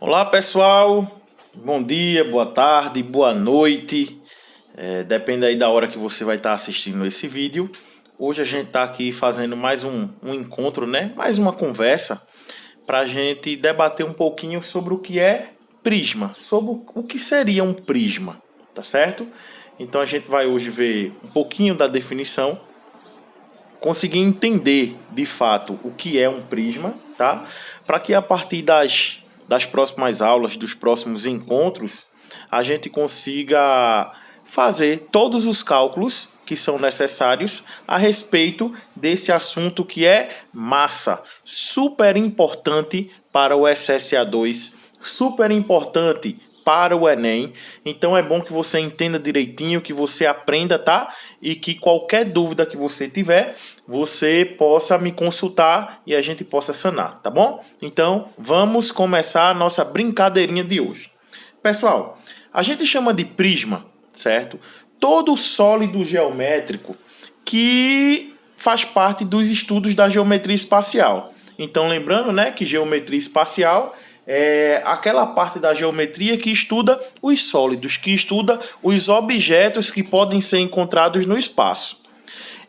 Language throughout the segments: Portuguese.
Olá pessoal, bom dia, boa tarde, boa noite, depende aí da hora que você vai estar assistindo esse vídeo. Hoje a gente está aqui fazendo mais um encontro, né? Mais uma conversa para a gente debater um pouquinho sobre o que é prisma, sobre o que seria um prisma, tá certo? Então a gente vai hoje ver um pouquinho da definição, conseguir entender de fato o que é um prisma, tá? Para que a partir das próximas aulas, dos próximos encontros, a gente consiga fazer todos os cálculos que são necessários a respeito desse assunto que é massa, super importante para o SSA2, super importante para o Enem. Então é bom que você entenda direitinho, que você aprenda, tá? E que qualquer dúvida que você tiver, você possa me consultar e a gente possa sanar, tá bom? Então vamos começar a nossa brincadeirinha de hoje. Pessoal, a gente chama de prisma, certo? Todo sólido geométrico que faz parte dos estudos da geometria espacial. Então lembrando, né, que geometria espacial é aquela parte da geometria que estuda os sólidos, que estuda os objetos que podem ser encontrados no espaço.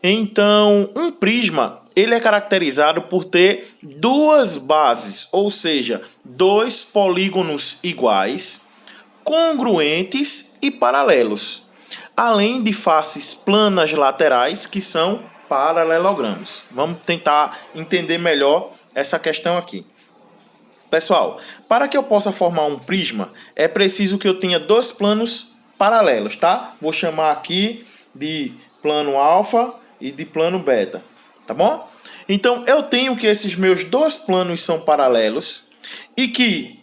Então, um prisma, ele é caracterizado por ter duas bases, ou seja, dois polígonos iguais, congruentes e paralelos, além de faces planas laterais, que são paralelogramos. Vamos tentar entender melhor essa questão aqui. Pessoal, para que eu possa formar um prisma, é preciso que eu tenha dois planos paralelos, tá? Vou chamar aqui de plano alfa e de plano beta, tá bom? Então, eu tenho que esses meus dois planos são paralelos e que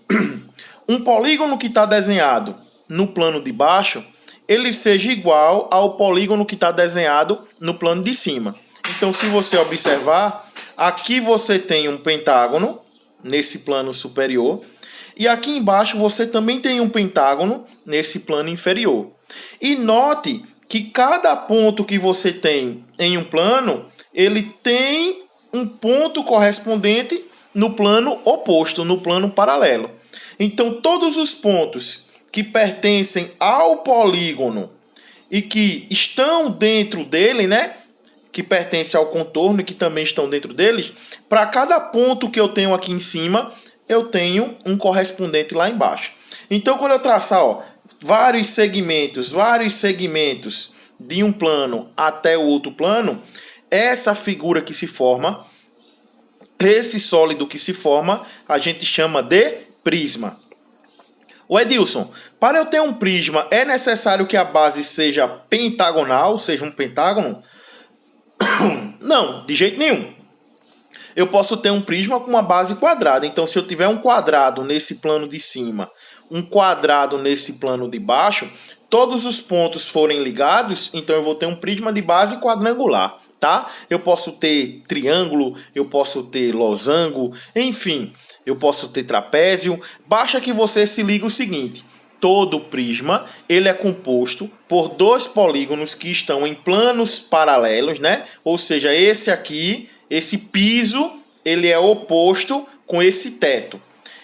um polígono que está desenhado no plano de baixo, ele seja igual ao polígono que está desenhado no plano de cima. Então, se você observar, aqui você tem um pentágono nesse plano superior, e aqui embaixo você também tem um pentágono nesse plano inferior. E note que cada ponto que você tem em um plano, ele tem um ponto correspondente no plano oposto, no plano paralelo. Então todos os pontos que pertencem ao polígono e que estão dentro dele, né, que pertence ao contorno e que também estão dentro deles, para cada ponto que eu tenho aqui em cima, eu tenho um correspondente lá embaixo. Então, quando eu traçar, ó, vários segmentos de um plano até o outro plano, essa figura que se forma, esse sólido que se forma, a gente chama de prisma. O Edilson, para eu ter um prisma, é necessário que a base seja pentagonal, seja um pentágono? Não, de jeito nenhum. Eu posso ter um prisma com uma base quadrada. Então, se eu tiver um quadrado nesse plano de cima, um quadrado nesse plano de baixo, todos os pontos forem ligados, então eu vou ter um prisma de base quadrangular, tá? Eu posso ter triângulo, eu posso ter losango, enfim, eu posso ter trapézio. Basta que você se ligue o seguinte: todo prisma, ele é composto por dois polígonos que estão em planos paralelos, né? Ou seja, esse aqui, esse piso, ele é oposto com esse teto.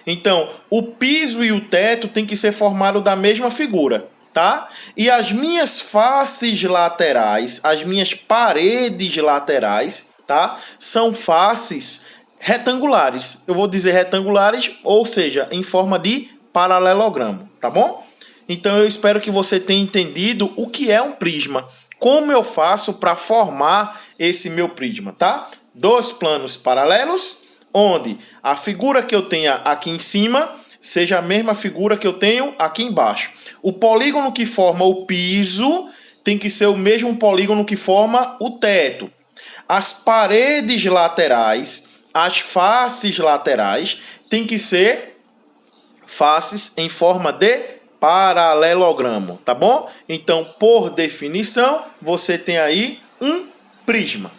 Então, o piso e o teto tem que ser formado da mesma figura, tá? E as minhas faces laterais, as minhas paredes laterais, tá? São faces retangulares. Eu vou dizer retangulares, ou seja, em forma de paralelogramo, tá bom? Então eu espero que você tenha entendido o que é um prisma, como eu faço para formar esse meu prisma, tá? Dois planos paralelos, onde a figura que eu tenha aqui em cima seja a mesma figura que eu tenho aqui embaixo. O polígono que forma o piso tem que ser o mesmo polígono que forma o teto. As paredes laterais, as faces laterais, tem que ser faces em forma de paralelogramo, tá bom? Então, por definição, você tem aí um prisma.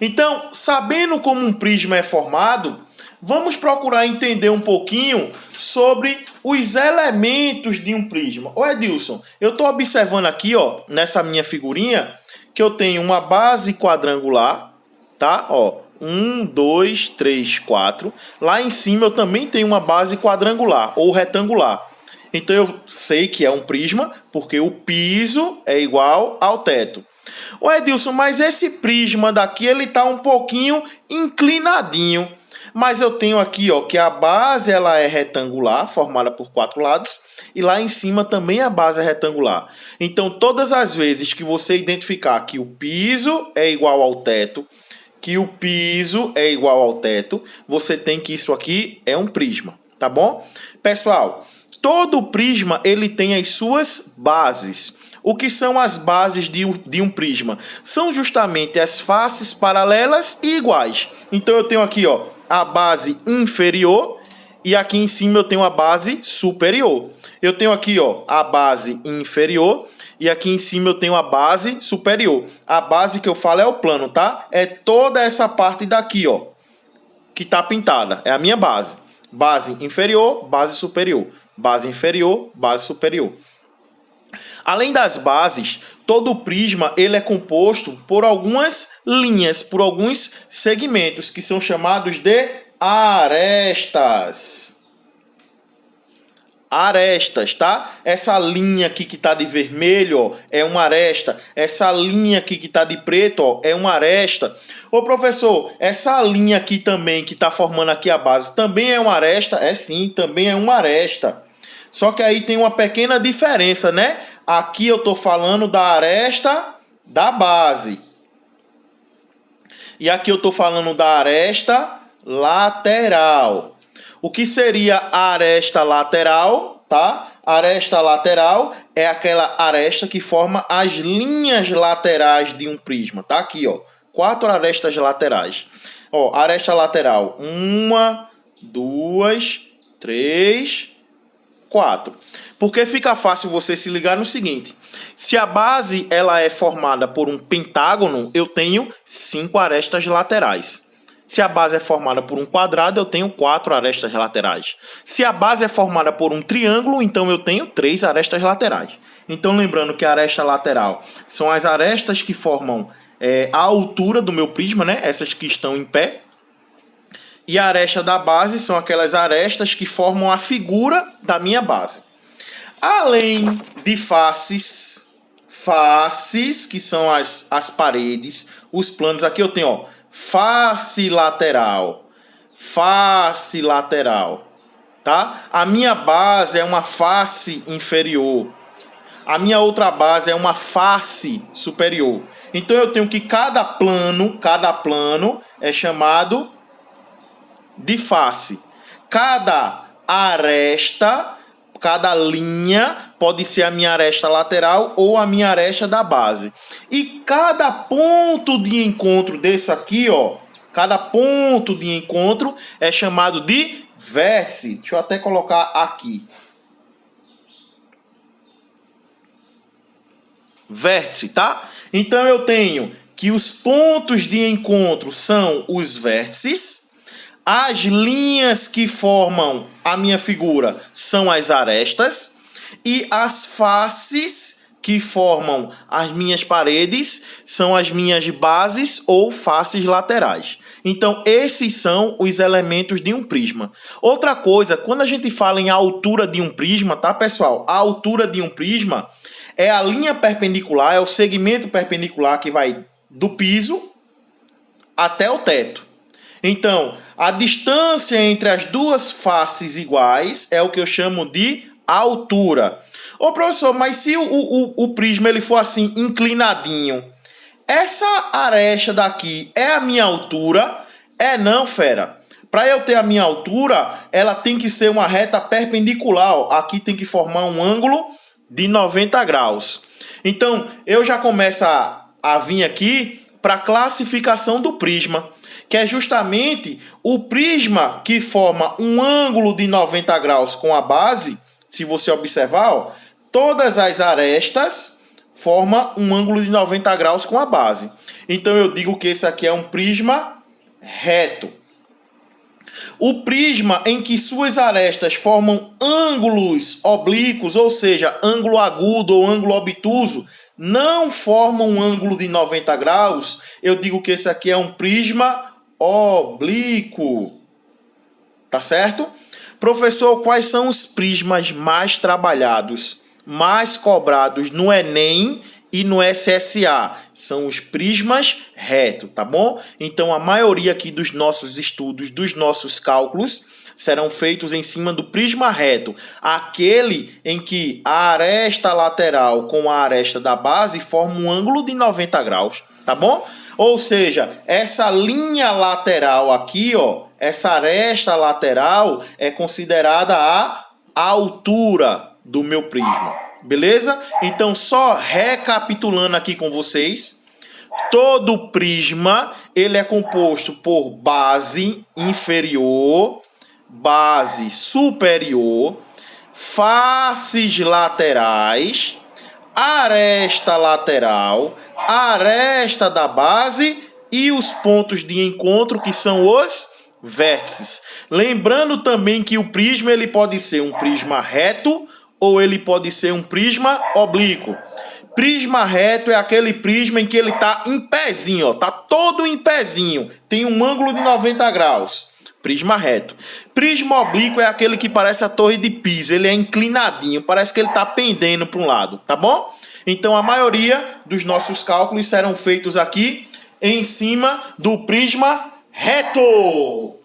Então, sabendo como um prisma é formado, vamos procurar entender um pouquinho sobre os elementos de um prisma. Ô Edilson, eu estou observando aqui, ó, nessa minha figurinha, que eu tenho uma base quadrangular, tá? Ó, 1, 2, 3, 4. Lá em cima eu também tenho uma base quadrangular ou retangular. Então eu sei que é um prisma porque o piso é igual ao teto. Ô Edilson, mas esse prisma daqui ele tá um pouquinho inclinadinho. Mas eu tenho aqui, ó, que a base ela é retangular, formada por 4 lados, e lá em cima também a base é retangular. Então, todas as vezes que você identificar que o piso é igual ao teto, você tem que isso aqui é um prisma, tá bom? Pessoal, todo prisma ele tem as suas bases. O que são as bases de um prisma? São justamente as faces paralelas e iguais. Então eu tenho aqui, ó, a base inferior e aqui em cima eu tenho a base superior. Eu tenho aqui, ó, a base inferior e aqui em cima eu tenho a base superior. A base que eu falo é o plano, tá? É toda essa parte daqui, ó, que tá pintada. É a minha base. Base inferior, base superior. Base inferior, base superior. Além das bases, todo prisma ele é composto por algumas linhas, por alguns segmentos que são chamados de arestas. Arestas, tá? Essa linha aqui que tá de vermelho, ó, é uma aresta. Essa linha aqui que tá de preto, ó, é uma aresta. Ô professor, essa linha aqui também que tá formando aqui a base, também é uma aresta? É sim, também é uma aresta. Só que aí tem uma pequena diferença, né? Aqui eu estou falando da aresta da base. E aqui eu estou falando da aresta lateral. O que seria a aresta lateral, tá? A aresta lateral é aquela aresta que forma as linhas laterais de um prisma, tá? Aqui, ó, 4 arestas laterais. Ó, aresta lateral, 1, 2, 3, 4. Porque fica fácil você se ligar no seguinte: se a base ela é formada por um pentágono, eu tenho 5 arestas laterais. Se a base é formada por um quadrado, eu tenho 4 arestas laterais. Se a base é formada por um triângulo, então eu tenho 3 arestas laterais. Então, lembrando que a aresta lateral são as arestas que formam a altura do meu prisma, né? Essas que estão em pé. E a aresta da base são aquelas arestas que formam a figura da minha base. Além de faces, que são as paredes, os planos, aqui eu tenho, ó, face lateral, tá? A minha base é uma face inferior. A minha outra base é uma face superior. Então eu tenho que cada plano é chamado de face. Cada aresta, cada linha pode ser a minha aresta lateral ou a minha aresta da base. E cada ponto de encontro desse aqui, ó, cada ponto de encontro é chamado de vértice. Deixa eu até colocar aqui. Vértice, tá? Então eu tenho que os pontos de encontro são os vértices. As linhas que formam a minha figura são as arestas. E as faces que formam as minhas paredes são as minhas bases ou faces laterais. Então, esses são os elementos de um prisma. Outra coisa, quando a gente fala em altura de um prisma, tá, pessoal? A altura de um prisma é a linha perpendicular, é o segmento perpendicular que vai do piso até o teto. Então, a distância entre as duas faces iguais é o que eu chamo de altura. Ô professor, mas se o prisma ele for assim, inclinadinho, essa aresta daqui é a minha altura? É não, fera. Para eu ter a minha altura, ela tem que ser uma reta perpendicular. Ó. Aqui tem que formar um ângulo de 90 graus. Então, eu já começo a vir aqui para a classificação do prisma, que é justamente o prisma que forma um ângulo de 90 graus com a base. Se você observar, ó, todas as arestas formam um ângulo de 90 graus com a base. Então eu digo que esse aqui é um prisma reto. O prisma em que suas arestas formam ângulos oblíquos, ou seja, ângulo agudo ou ângulo obtuso, não formam um ângulo de 90 graus, eu digo que esse aqui é um prisma oblíquo. Tá certo? Professor, quais são os prismas mais trabalhados, mais cobrados no Enem e no SSA? São os prismas reto, tá bom? Então, a maioria aqui dos nossos estudos, dos nossos cálculos, serão feitos em cima do prisma reto, aquele em que a aresta lateral com a aresta da base formam um ângulo de 90 graus, tá bom? Ou seja, essa linha lateral aqui, ó, essa aresta lateral é considerada a altura do meu prisma, beleza? Então, só recapitulando aqui com vocês, todo prisma ele é composto por base inferior, base superior, faces laterais, aresta lateral, aresta da base e os pontos de encontro, que são os vértices. Lembrando também que o prisma ele pode ser um prisma reto ou ele pode ser um prisma oblíquo. Prisma reto é aquele prisma em que ele está em pezinho, ó, tá todo em pezinho, tem um ângulo de 90 graus. Prisma reto. Prisma oblíquo é aquele que parece a Torre de Pisa, ele é inclinadinho, parece que ele está pendendo para um lado, tá bom? Então a maioria dos nossos cálculos serão feitos aqui em cima do prisma reto.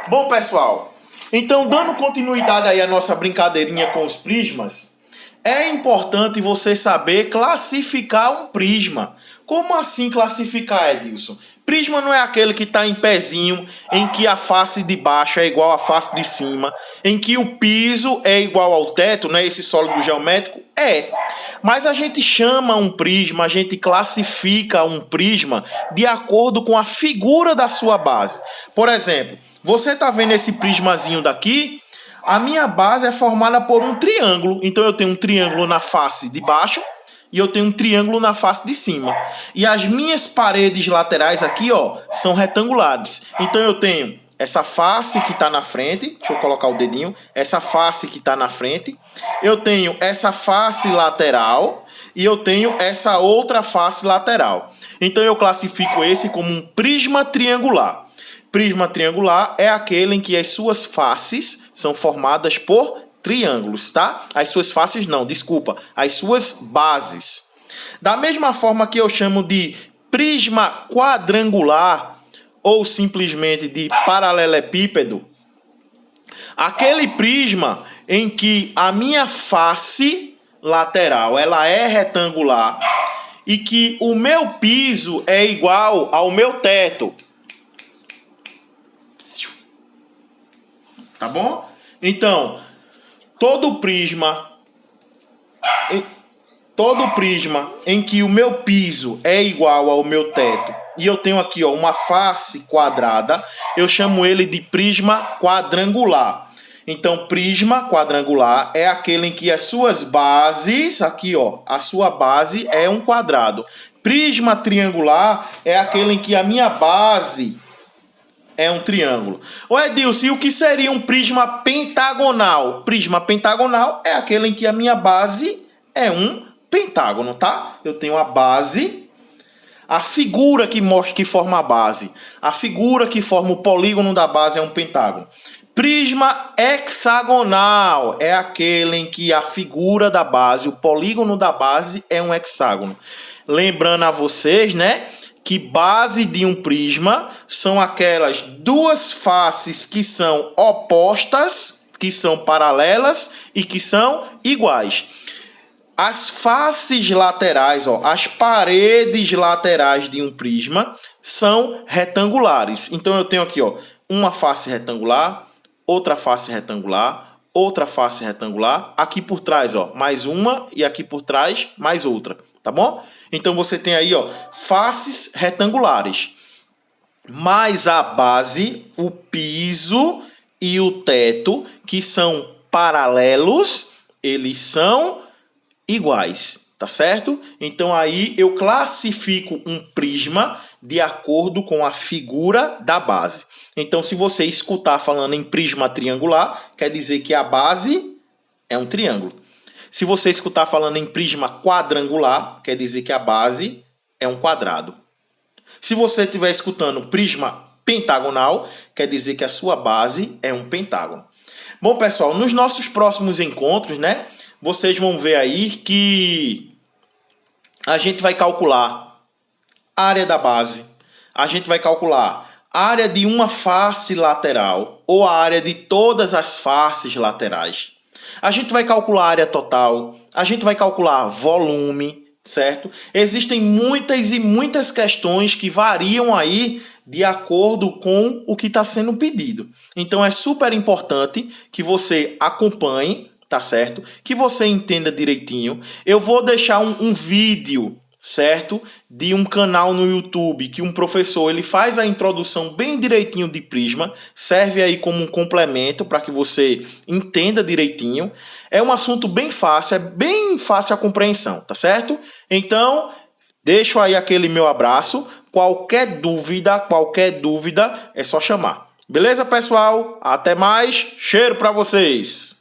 Bom, pessoal, então dando continuidade aí à nossa brincadeirinha com os prismas, é importante você saber classificar um prisma. Como assim classificar, Edilson? Prisma não é aquele que está em pezinho, em que a face de baixo é igual à face de cima, em que o piso é igual ao teto, né? Esse sólido geométrico é. Mas a gente chama um prisma, a gente classifica um prisma de acordo com a figura da sua base. Por exemplo, você está vendo esse prismazinho daqui? A minha base é formada por um triângulo. Então eu tenho um triângulo na face de baixo e eu tenho um triângulo na face de cima. E as minhas paredes laterais aqui, ó, são retangulares. Então eu tenho essa face que está na frente. Deixa eu colocar o dedinho. Essa face que está na frente. Eu tenho essa face lateral e eu tenho essa outra face lateral. Então eu classifico esse como um prisma triangular. Prisma triangular é aquele em que as suas faces são formadas por triângulos, tá? As suas faces não, desculpa, as suas bases. Da mesma forma que eu chamo de prisma quadrangular ou simplesmente de paralelepípedo, aquele prisma em que a minha face lateral ela é retangular e que o meu piso é igual ao meu teto. Tá bom? Então, todo prisma em que o meu piso é igual ao meu teto e eu tenho aqui, ó, uma face quadrada, eu chamo ele de prisma quadrangular. Então, prisma quadrangular é aquele em que as suas bases, aqui, ó, a sua base é um quadrado. Prisma triangular é aquele em que a minha base é um triângulo. Ô Edilson, e o que seria um prisma pentagonal? Prisma pentagonal é aquele em que a minha base é um pentágono, tá? Eu tenho a base, a figura que forma a base. A figura que forma o polígono da base é um pentágono. Prisma hexagonal é aquele em que a figura da base, o polígono da base é um hexágono. Lembrando a vocês, né, que base de um prisma são aquelas duas faces que são opostas, que são paralelas e que são iguais. As faces laterais, ó, as paredes laterais de um prisma são retangulares. Então eu tenho aqui, ó, uma face retangular, outra face retangular, outra face retangular, aqui por trás, ó, mais uma e aqui por trás mais outra, tá bom? Então você tem aí, ó, faces retangulares. Mais a base, o piso e o teto, que são paralelos, eles são iguais, tá certo? Então aí eu classifico um prisma de acordo com a figura da base. Então se você escutar falando em prisma triangular, quer dizer que a base é um triângulo. Se você escutar falando em prisma quadrangular, quer dizer que a base é um quadrado. Se você estiver escutando prisma pentagonal, quer dizer que a sua base é um pentágono. Bom, pessoal, nos nossos próximos encontros, né, vocês vão ver aí que a gente vai calcular a área da base, a gente vai calcular a área de uma face lateral ou a área de todas as faces laterais. A gente vai calcular a área total, a gente vai calcular volume, certo? Existem muitas e muitas questões que variam aí de acordo com o que está sendo pedido. Então é super importante que você acompanhe, tá certo? Que você entenda direitinho. Eu vou deixar um vídeo, certo? De um canal no YouTube que um professor ele faz a introdução bem direitinho de prisma, serve aí como um complemento para que você entenda direitinho. É um assunto bem fácil, é bem fácil a compreensão, tá certo? Então, deixo aí aquele meu abraço. Qualquer dúvida é só chamar. Beleza, pessoal? Até mais. Cheiro para vocês.